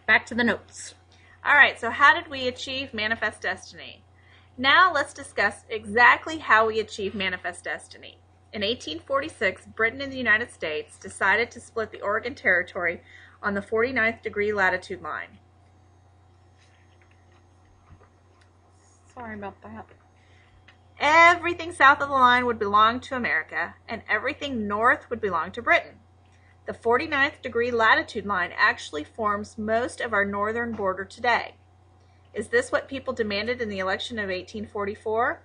back to the notes. All right, so how did we achieve Manifest Destiny? Now let's discuss exactly how we achieve Manifest Destiny. In 1846, Britain and the United States decided to split the Oregon Territory on the 49th degree latitude line. Sorry about that. Everything south of the line would belong to America, and everything north would belong to Britain. The 49th degree latitude line actually forms most of our northern border today. Is this what people demanded in the election of 1844?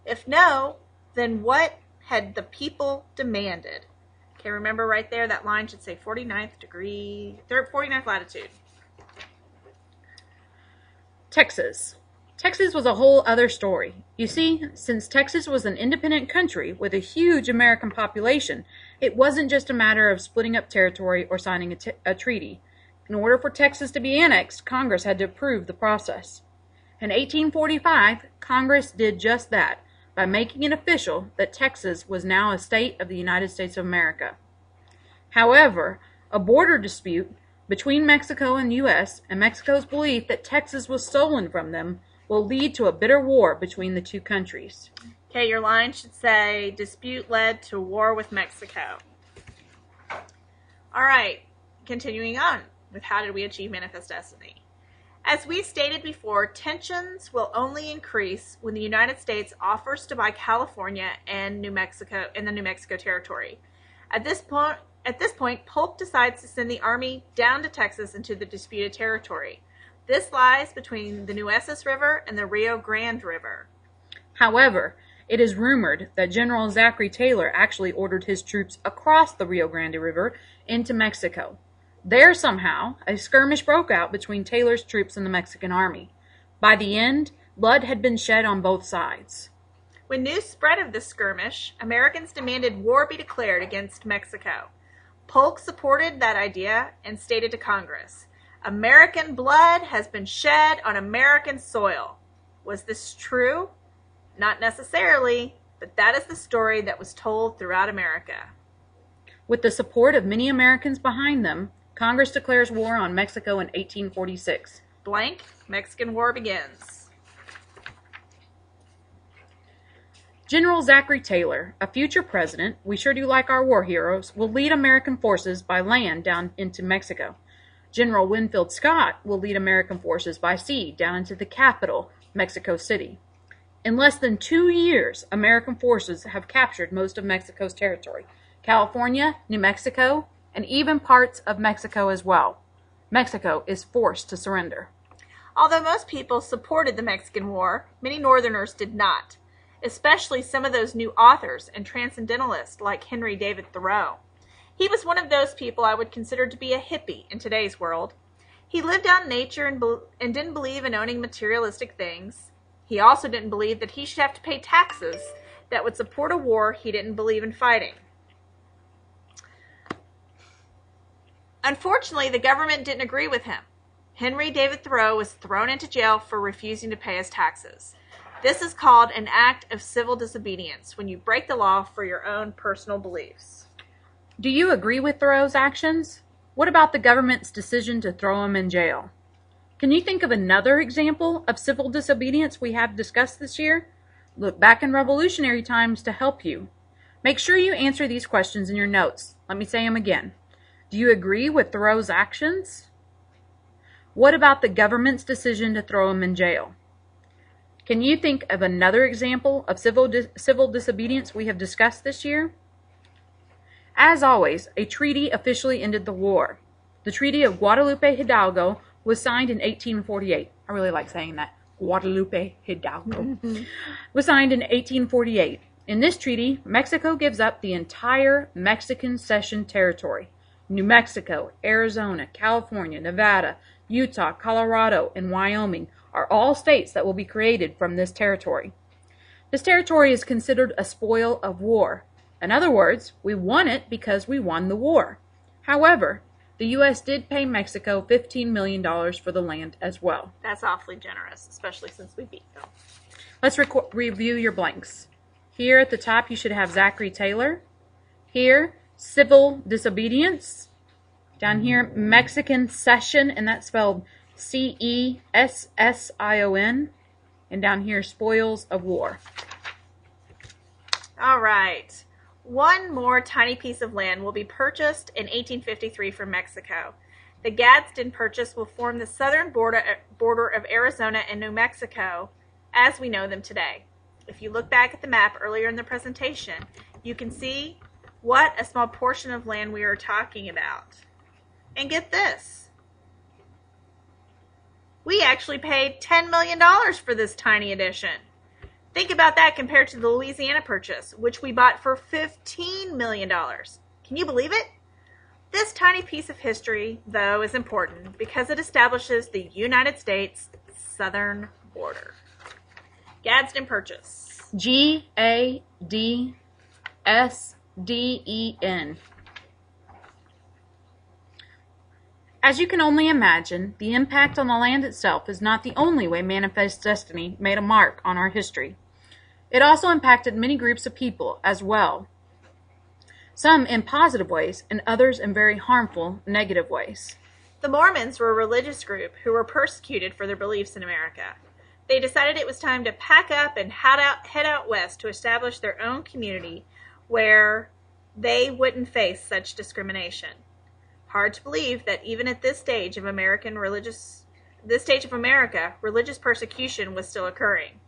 If no, then what had the people demanded? Okay, remember right there, that line should say 49th latitude. Texas. Texas was a whole other story. You see, since Texas was an independent country with a huge American population, it wasn't just a matter of splitting up territory or signing a treaty. In order for Texas to be annexed, Congress had to approve the process. In 1845, Congress did just that by making it official that Texas was now a state of the United States of America. However, a border dispute between Mexico and the U.S. and Mexico's belief that Texas was stolen from them will lead to a bitter war between the two countries. Okay, your line should say, dispute led to war with Mexico. All right, continuing on with how did we achieve Manifest Destiny? As we stated before, tensions will only increase when the United States offers to buy California and New Mexico in the New Mexico territory. At this point, Polk decides to send the army down to Texas into the disputed territory. This lies between the Nueces River and the Rio Grande River. However, it is rumored that General Zachary Taylor actually ordered his troops across the Rio Grande River into Mexico. There, somehow, a skirmish broke out between Taylor's troops and the Mexican army. By the end, blood had been shed on both sides. When news spread of this skirmish, Americans demanded war be declared against Mexico. Polk supported that idea and stated to Congress, "American blood has been shed on American soil." Was this true? Not necessarily, but that is the story that was told throughout America. With the support of many Americans behind them, Congress declares war on Mexico in 1846. Blank, Mexican War begins. General Zachary Taylor, a future president, we sure do like our war heroes, will lead American forces by land down into Mexico. General Winfield Scott will lead American forces by sea down into the capital, Mexico City. In less than 2 years, American forces have captured most of Mexico's territory, California, New Mexico, and even parts of Mexico as well. Mexico is forced to surrender. Although most people supported the Mexican War, many Northerners did not, especially some of those new authors and transcendentalists like Henry David Thoreau. He was one of those people I would consider to be a hippie in today's world. He lived out in nature and didn't believe in owning materialistic things. He also didn't believe that he should have to pay taxes that would support a war he didn't believe in fighting. Unfortunately, the government didn't agree with him. Henry David Thoreau was thrown into jail for refusing to pay his taxes. This is called an act of civil disobedience, when you break the law for your own personal beliefs. Do you agree with Thoreau's actions? What about the government's decision to throw him in jail? Can you think of another example of civil disobedience we have discussed this year? Look back in Revolutionary times to help you. Make sure you answer these questions in your notes. Let me say them again. Do you agree with Thoreau's actions? What about the government's decision to throw him in jail? Can you think of another example of civil disobedience we have discussed this year? As always, a treaty officially ended the war. The Treaty of Guadalupe Hidalgo was signed in 1848. I really like saying that. Guadalupe Hidalgo. Was signed in 1848. In this treaty, Mexico gives up the entire Mexican cession territory. New Mexico, Arizona, California, Nevada, Utah, Colorado, and Wyoming are all states that will be created from this territory. This territory is considered a spoil of war. In other words, we won it because we won the war. However, the U.S. did pay Mexico $15 million for the land as well. That's awfully generous, especially since we beat them. Let's review your blanks. Here at the top, you should have Zachary Taylor. Here, civil disobedience. Down here, Mexican cession, and that's spelled Cession. And down here, spoils of war. All right. One more tiny piece of land will be purchased in 1853 from Mexico. The Gadsden Purchase will form the southern border of Arizona and New Mexico as we know them today. If you look back at the map earlier in the presentation, you can see what a small portion of land we are talking about. And get this. We actually paid $10 million for this tiny addition. Think about that compared to the Louisiana Purchase, which we bought for $15 million. Can you believe it? This tiny piece of history, though, is important because it establishes the United States southern border. Gadsden Purchase. Gadsden. As you can only imagine, the impact on the land itself is not the only way Manifest Destiny made a mark on our history. It also impacted many groups of people as well, some in positive ways and others in very harmful, negative ways. The Mormons were a religious group who were persecuted for their beliefs in America. They decided it was time to pack up and head out west to establish their own community where they wouldn't face such discrimination. Hard to believe that even at this stage of America, religious persecution was still occurring.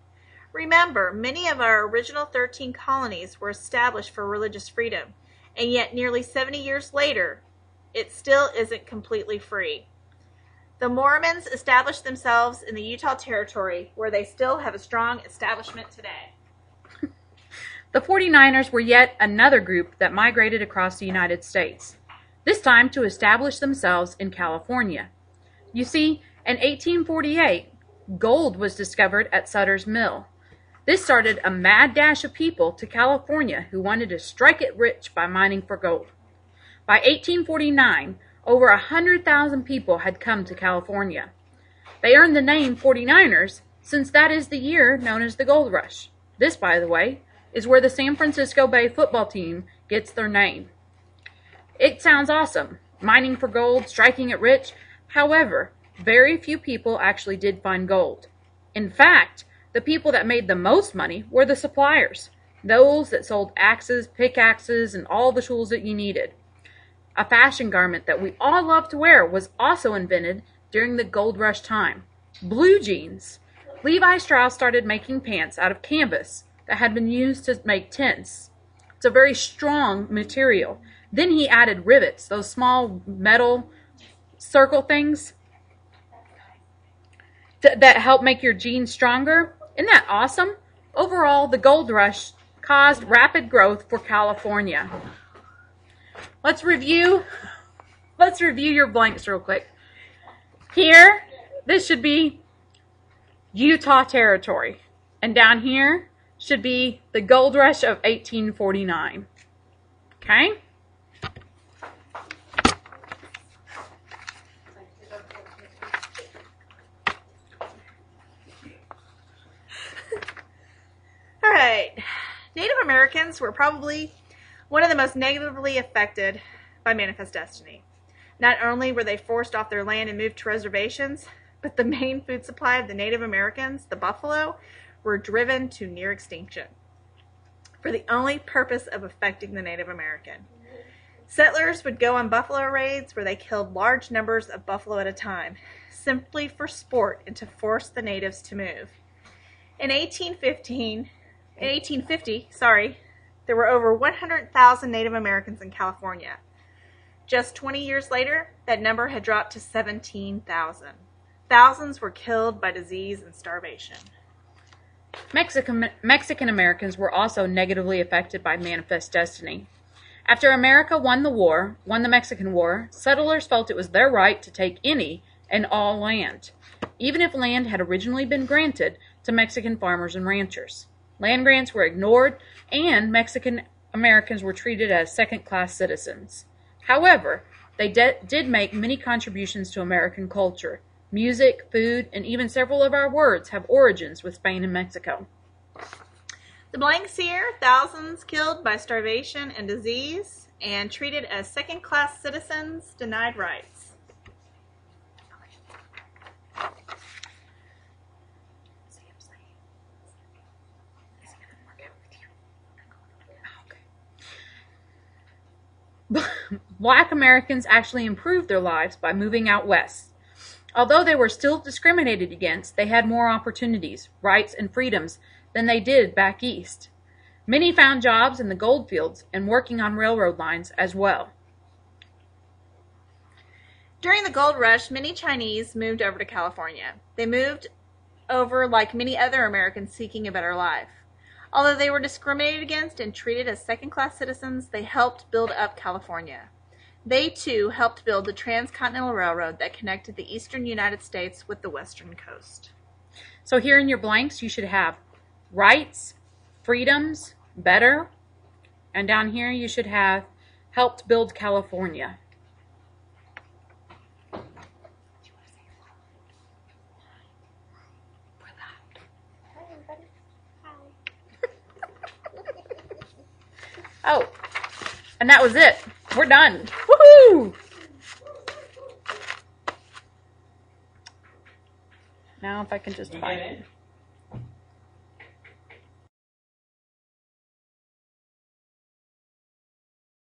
Remember, many of our original 13 colonies were established for religious freedom, and yet nearly 70 years later, it still isn't completely free. The Mormons established themselves in the Utah Territory, where they still have a strong establishment today. The 49ers were yet another group that migrated across the United States, this time to establish themselves in California. You see, in 1848, gold was discovered at Sutter's Mill. This started a mad dash of people to California who wanted to strike it rich by mining for gold. By 1849, over 100,000 people had come to California. They earned the name 49ers since that is the year known as the Gold Rush. This, by the way, is where the San Francisco Bay football team gets their name. It sounds awesome, mining for gold, striking it rich. However, very few people actually did find gold. In fact, the people that made the most money were the suppliers, those that sold axes, pickaxes, and all the tools that you needed. A fashion garment that we all love to wear was also invented during the gold rush time. Blue jeans. Levi Strauss started making pants out of canvas that had been used to make tents. It's a very strong material. Then he added rivets, those small metal circle things that help make your jeans stronger. Isn't that awesome? Overall, the gold rush caused rapid growth for California. Let's review your blanks real quick. Here, this should be Utah Territory. And down here should be the gold rush of 1849. Okay? All right. Native Americans were probably one of the most negatively affected by Manifest Destiny. Not only were they forced off their land and moved to reservations, but the main food supply of the Native Americans, the buffalo, were driven to near extinction for the only purpose of affecting the Native American. Settlers would go on buffalo raids where they killed large numbers of buffalo at a time, simply for sport and to force the natives to move. In 1850, there were over 100,000 Native Americans in California. Just 20 years later, that number had dropped to 17,000. Thousands were killed by disease and starvation. Mexican Americans were also negatively affected by Manifest Destiny. After America won the Mexican War, settlers felt it was their right to take any and all land, even if land had originally been granted to Mexican farmers and ranchers. Land grants were ignored, and Mexican Americans were treated as second-class citizens. However, they did make many contributions to American culture. Music, food, and even several of our words have origins with Spain and Mexico. The blanks here, thousands killed by starvation and disease and treated as second-class citizens, denied rights. Black Americans actually improved their lives by moving out west. Although they were still discriminated against, they had more opportunities, rights, and freedoms than they did back east. Many found jobs in the gold fields and working on railroad lines as well. During the gold rush, many Chinese moved over to California. They moved over like many other Americans seeking a better life. Although they were discriminated against and treated as second-class citizens, they helped build up California. They, too, helped build the Transcontinental Railroad that connected the eastern United States with the western coast. So here in your blanks, you should have rights, freedoms, better, and down here you should have helped build California. Oh, and that was it. We're done. Woohoo! Now if I can just find it.